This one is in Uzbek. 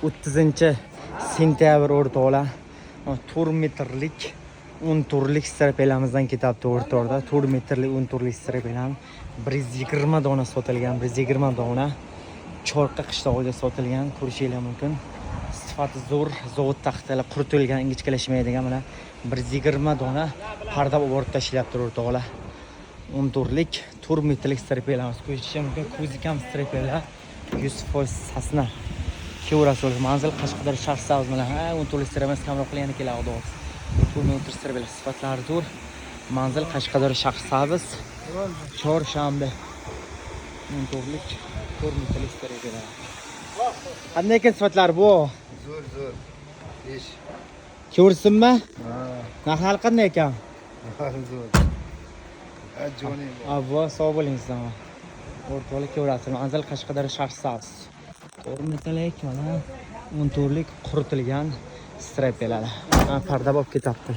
30-sentyabr o'rtoqlar 4 metrlik 10 turlik strapelamizdan ketyapti o'rtoqlar. 4 metrlik 10 turlik strapelam 120 dona sotilgan, 120 dona Chorqa qishlog'iga sotilgan. Ko'rishingiz mumkin. Sifati zo'r, zavod taxtalar quritilgan, ingichkalashmaydigan mana 120 dona parda olib tashlayapti o'rtoqlar. 10 turlik 4 metrlik strapelamiz. Ko'rishingiz mumkin. Ko'zikam strapelar 100% sasna. Kevrasol manzil Qashqadaryo Shahrsavz bilan 10 turlik strapelamiz kamroq qilgani keladi. 4 metr strapelar sifatlari zo'r. Manzil Qashqadaryo Shahrsavz. Chorshanba 10 turlik 4 metrlik strapelar. Qanday ekan sifatlari bu? Zo'r. Ish. Ko'rsinmi? Narxi qanday ekan? Zo'r. Ajoyib. Avvo, sog' bo'ling sizlar. O'rtoqlik ko'rasiz. Manzil Qashqadaryo Shahrsavz. 4 metrlik mana 10 turlik quritilgan strapelar. Parda bo'lib ketyapti.